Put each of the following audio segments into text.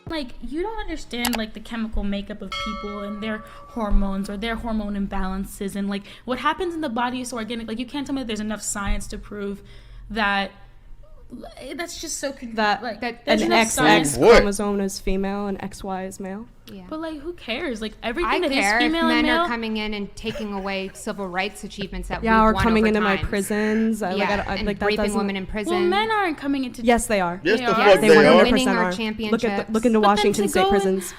like, you don't understand, like, the chemical makeup of people and their hormones or their hormone imbalances and, like, what happens in the body is so organic. Like, you can't tell me that there's enough science to prove that. That's just so that there's an enough XX science. chromosome is female and XY is male. Yeah. But, like, who cares? Like, everything I that is care if female and men male. are coming in and taking away civil rights achievements that we've Yeah, or won coming over into my time. prisons. And Like that raping doesn't. women in prison. Well, men aren't coming into. Yes, they are. Yes, They the are. fuck They they are. 100% Winning our are. championships. Look into But then Washington to State go prisons.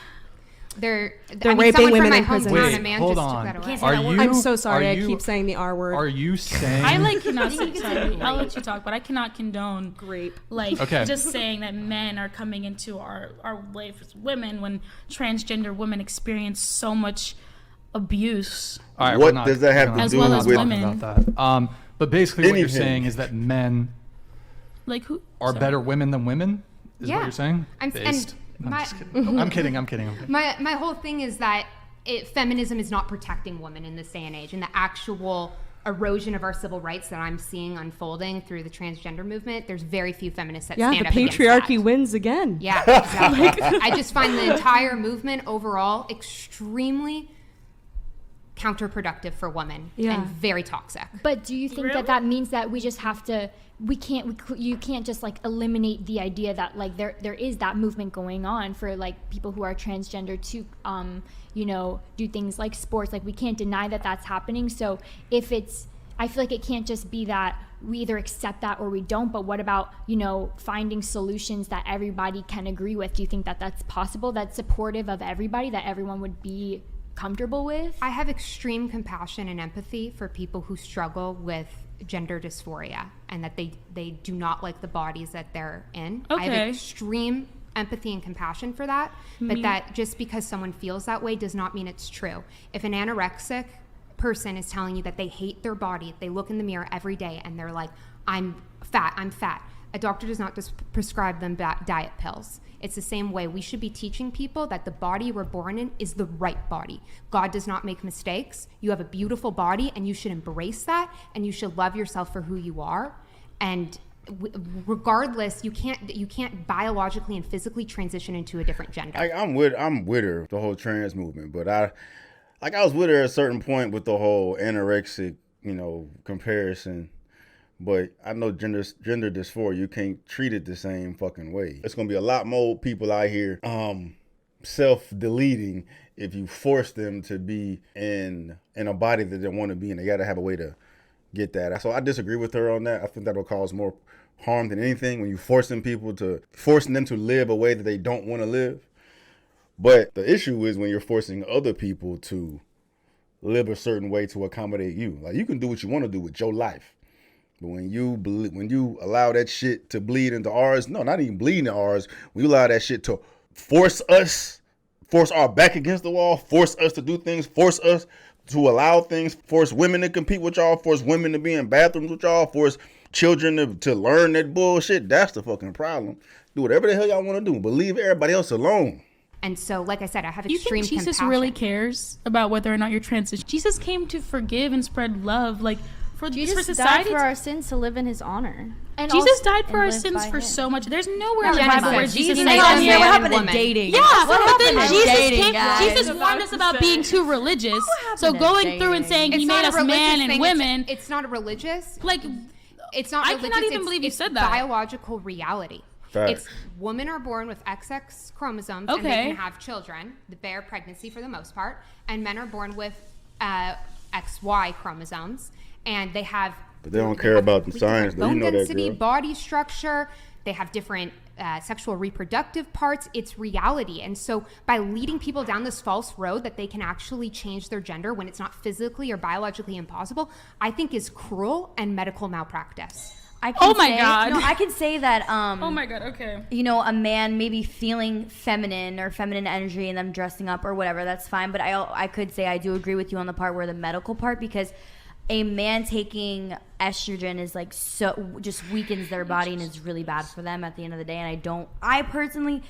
They're raping someone women from in my prison. hometown, Wait, a man hold just on. took that away. Are you? I'm so sorry. are I you- keep saying the R word. Are you saying? I like cannot. Sorry, I'll let you talk, but I cannot condone Grape. like Okay. just saying that men are coming into our life as women when transgender women experience so much abuse. All right, What we're not- does that have we're to not do with talking women? About that. But basically, what you're Anything. saying is that men Like who are sorry. better women than women. Is Yeah. what you're saying? And Based. I'm my- just kidding. I'm kidding. I'm kidding. My whole thing is that feminism is not protecting women in this day and age, and the actual erosion of our civil rights that I'm seeing unfolding through the transgender movement. There's very few feminists that Yeah, stand the up against patriarchy that. wins again. Yeah, exactly. I just find the entire movement overall extremely counterproductive for women Yeah. and very toxic. But do you think Really? that means that we just have to? You can't just like eliminate the idea that like there is that movement going on for like people who are transgender to do things like sports. Like we can't deny that that's happening. So if it's, I feel like it can't just be that we either accept that or we don't. But what about finding solutions that everybody can agree with? Do you think that that's possible? That's supportive of everybody, that everyone would be comfortable with? I have extreme compassion and empathy for people who struggle with gender dysphoria and that they do not like the bodies that they're in. I have Okay. extreme empathy and compassion for that, but that just because someone feels that way does not mean it's true. If an anorexic person is telling you that they hate their body, they look in the mirror every day and they're like, I'm fat. A doctor does not just prescribe them diet pills. It's the same way. We should be teaching people that the body we're born in is the right body. God does not make mistakes. You have a beautiful body and you should embrace that and you should love yourself for who you are. And regardless, you can't biologically and physically transition into a different gender. I'm with her, the whole trans movement, but I was with her at a certain point with the whole anorexic, comparison. But I know gender dysphoria, you can't treat it the same fucking way. It's gonna be a lot more people out here self-deleting if you force them to be in a body that they want to be in. They gotta have a way to get that. So I disagree with her on that. I think that'll cause more harm than anything when you forcing them to live a way that they don't want to live. But the issue is when you're forcing other people to live a certain way to accommodate you. Like, you can do what you want to do with your life. But when you allow that shit to bleed into ours, no, not even bleed into ours, when you allow that shit to force our back against the wall, force us to do things, force us to allow things, force women to compete with y'all, force women to be in bathrooms with y'all, force children to learn that bullshit, that's the fucking problem. Do whatever the hell y'all want to do, but leave everybody else alone. And so, like I said, I have You extreme think Jesus compassion. really cares about whether or not you're transition? Jesus came to forgive and spread love, like for Jesus society. died for our sins to live in his honor. And Jesus also- died for our and live sins by for him. so much. There's nowhere in the Genocide. Bible where Jesus You said, know, "Oh, man yeah, and what happened to woman. dating? yeah, What but then happened to Jesus dating, came. guys? Jesus warned us about being too religious. So to going through and saying It's he not made a us religious man and thing. women, It's not a religious. like It's not I religious. cannot even it's, believe you it's said that. biological reality. Facts. It's women are born with XX chromosomes and they Okay. can have children, the bear pregnancy for the most part, and men are born with XY chromosomes and they have. But they don't care about the different science, though. You bone know that, density, girl. body structure. They have different sexual reproductive parts. It's reality. And so by leading people down this false road that they can actually change their gender when it's not physically or biologically impossible, I think is cruel and medical malpractice. I Oh can my say- God. No, I can say that. oh my god, okay. A man maybe feeling feminine or feminine energy and them dressing up or whatever, that's fine. But I could say I do agree with you on the part where the medical part, because a man taking estrogen is like so just weakens their body and is really bad for them at the end of the day. And I personally,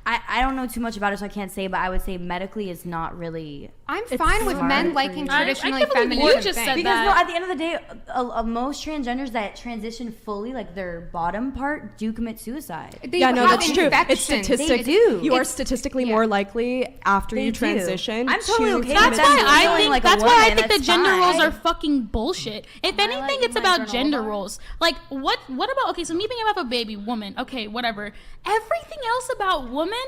I don't know too much about it, so I can't say, but I would say medically is not really I'm fine with smart men for liking you. traditionally I can't believe feminine you just things. said Because that. no, at the end of the day, most transgenders that transition fully, like their bottom part, do commit suicide. They Yeah, no, have that's true. It's infections. statistics. They do. You are It's- statistically yeah. more likely after They you do. transition. I'm totally to okay with That's them why I feeling think. like a That's why I woman, think the that's gender fine. roles are fucking bullshit. If anything, like it's my about granola gender bar? roles. Like what? What about? Okay, so me being about a baby woman. Okay, whatever. Everything else about woman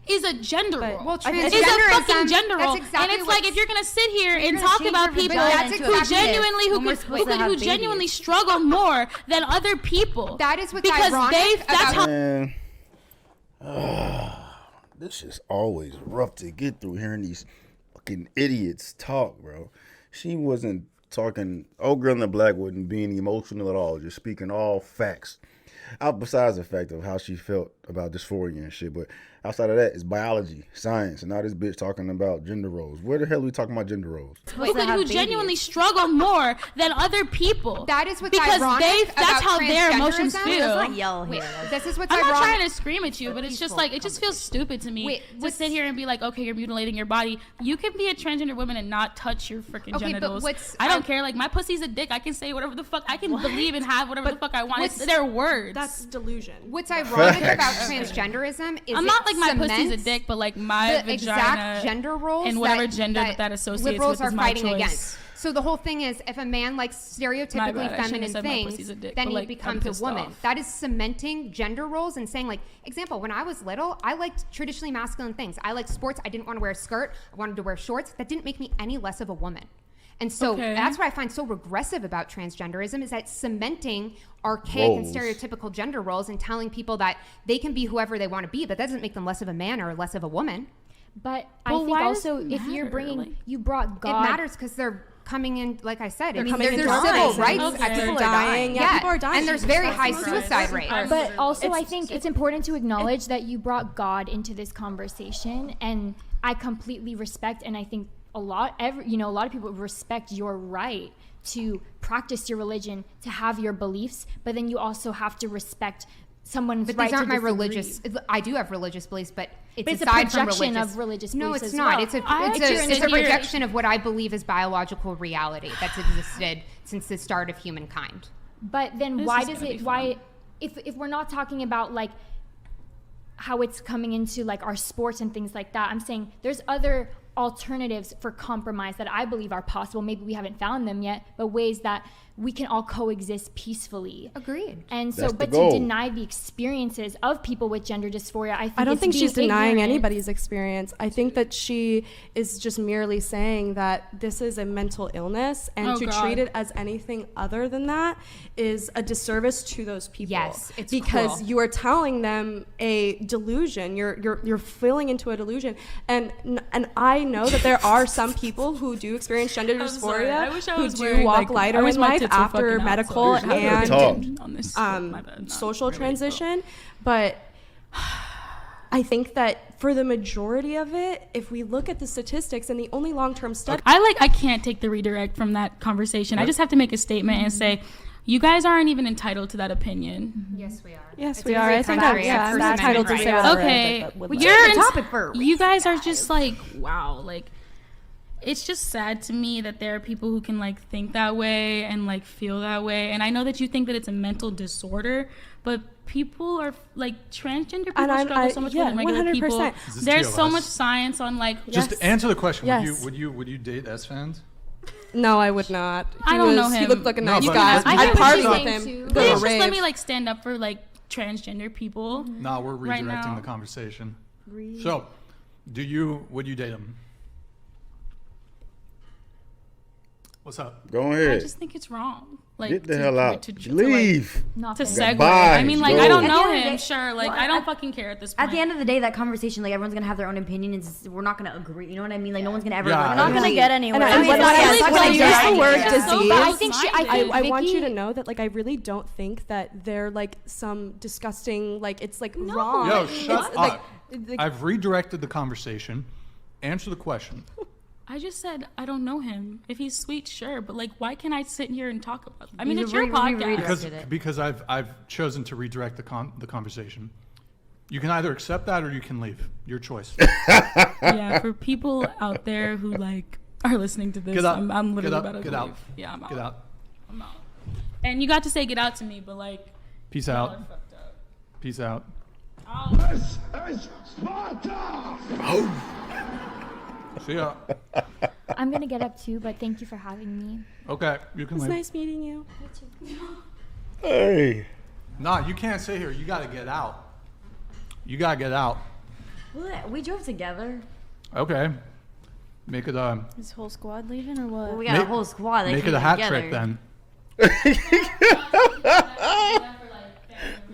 is a gender role. well, is a fucking transgenderism, gender that's role. exactly and it's like what's- if you're gonna sit here and you're gonna talk change about your people vagina That's into who a exactly penis genuinely when we're supposed to have who babies. genuinely struggle more than other people. That is what's because ironic that's about- how Man, this is always rough to get through hearing these fucking idiots talk, bro. She wasn't talking. Old girl in the black wasn't being emotional at all, just speaking all facts. Out besides the fact of how she felt about dysphoria and shit, but outside of that, it's biology, science, and now this bitch talking about gender roles. Where the hell are we talking about gender roles? who genuinely struggle more than other people. That is what's because ironic that's about how their emotions transgenderism. feel. Let's not yell here. This is what's I'm not ironic. trying to scream at you, but it's just like it just feels stupid to me Wait, to what's- sit here and be like, okay, you're mutilating your body. You can be a transgender woman and not touch your freaking Okay, but genitals. what's- I don't care. Like my pussy's a dick. I can say whatever the fuck. I can believe and have whatever the fuck I want. It's what's- their words. That's delusion. What's ironic about transgenderism is I'm it not like my pussy's a cements dick, but like my the vagina exact gender roles and whatever gender that associates liberals with are is my fighting choice. against. So the whole thing is, if a man likes stereotypically bad. I shouldn't have feminine said my things, pussy's a dick, then but, he like, I'm becomes a pissed woman. off. That is cementing gender roles and saying, like, example, when I was little, I liked traditionally masculine things. I liked sports. I didn't want to wear a skirt. I wanted to wear shorts. That didn't make me any less of a woman. And so Okay. that's what I find so regressive about transgenderism is that cementing archaic and Roles. stereotypical gender roles and telling people that they can be whoever they want to be, but that doesn't make them less of a man or less of a woman. But I Well, think why does also it if you're matter? bringing, Like- you brought God. It matters because they're coming in, like I said, They're coming there's into our civil lives. rights. Okay. People They're are dying. Yeah, people are dying. And there's very That's high the most suicide recent rates. part. But also, I It's- think it's important to acknowledge that you brought God into this conversation, and I completely respect, and I think a lot of people respect your right to practice your religion, to have your beliefs, but then you also have to respect someone's But right these aren't to my disagree. religious. I do have religious beliefs, but it's, But it's a aside from projection religious. of religious No, beliefs it's as not. well. It's a I it's actually a, it's sit a here- projection of what I believe is biological reality that's existed since the start of humankind. But then This why is does gonna it be why fun. if we're not talking about like how it's coming into like our sports and things like that, I'm saying there's other alternatives for compromise that I believe are possible. Maybe we haven't found them yet, but ways that we can all coexist peacefully. Agreed. And so, That's the but goal. to deny the experiences of people with gender dysphoria, I I don't it's think being she's denying ignorant. anybody's experience. I think that she is just merely saying that this is a mental illness, and Oh, to God. treat it as anything other than that is a disservice to those people. Yes, it's because cruel. you are telling them a delusion. You're filling into a delusion, and I know that there are some people who do experience gender I'm sorry. I dysphoria wish I who was do wearing, walk like, I lighter wish in my life tits were after fucking out, medical so- Dude, and talk. on this, my bad, not social really, transition, but I think that for the majority of it, if we look at the statistics and the only long-term study, I can't take the redirect from that conversation. I just have to make a statement and say, you guys aren't even entitled to that opinion. Yes, we are. yes, It's we a are. free I think country. I'm It's First entitled to Amendment say rights. whatever Okay, I would well, like. you're It's a topic for a you guys are just like, wow, like it's just sad to me that there are people who can like think that way and like feel that way. And I know that you think that it's a mental disorder, but people are like transgender people I'm- struggle so much yeah, more than regular 100%. people. Is this There's so TOS? much science on like Just Yes. answer the question. Yes. Would you date S fans? No, I would not. I don't know He him. looked like a No, nice but- guy. but- I I'd get what party you're with saying, him. too. Go to Please a just let rave. me like stand up for like transgender people. No, we're Right redirecting now. the conversation. So, would you date him? What's up? Go I ahead. just think it's wrong. Like Get the to- hell out. to, like, Leave. Not to the- segue. Bye. I mean, like, Go. I don't At the know end of the him. day- Sure, like, well, I don't at- fucking care at this point. At the end of the day, that conversation, like everyone's gonna have their own opinion. We're not gonna agree. You know what I mean? Like no one's gonna ever. Yeah, we're not I gonna agree. get anywhere. And I- mean, when it's I- not- when it's I not use gonna the get word anywhere. disease, But I think I want you Vicky- to know that like I really don't think that they're like some disgusting like it's like wrong. Yo, It's, shut like, up. like- I've redirected the conversation. Answer the question. I just said I don't know him. If he's sweet, sure, but like, why can't I sit here and talk about? I mean, You it's your re- podcast. redirect- Because Directed it. because I've chosen to redirect the conversation. You can either accept that or you can leave. Your choice. Yeah, for people out there who like are listening to this, Get out. I'm literally Get about out. to Get leave. out. Yeah, I'm out. Get out. I'm out. And you got to say get out to me, but like, Peace y'all out. are fucked up. Peace out. This is Sparta! See ya. I'm gonna get up too, but thank you for having me. Okay, you can It's leave. nice meeting you. Hey. No, you can't sit here. You got to get out. You got to get out. What? We drove together. Okay. Make it a Is whole squad leaving or what? Well, we got a Make- whole squad. They make it came a hat together. trick then.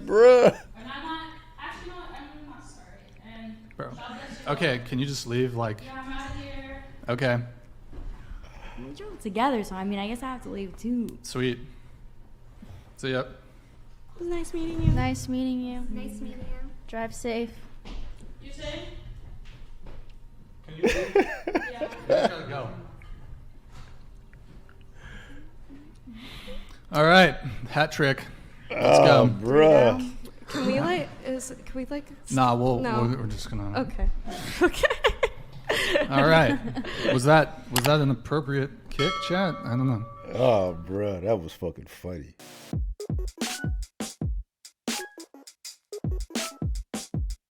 Bruh. And I'm not, actually, no, I'm not sorry. And Bro. Okay, can you just leave? Like, yeah, I'm out of here. okay, We drove together, so I mean, I guess I have to leave too. sweet. See ya. It was nice meeting you. Nice meeting you. Nice meeting you. Drive safe. You say? Can you leave? Yeah. Gotta go. All right, hat trick. Let's Oh, go. bruh. Can we like? Can we like? Nah, No. we're just gonna. Okay. Okay. All right. Was that an appropriate kick, chat? I don't know. Oh, bruh. That was fucking funny.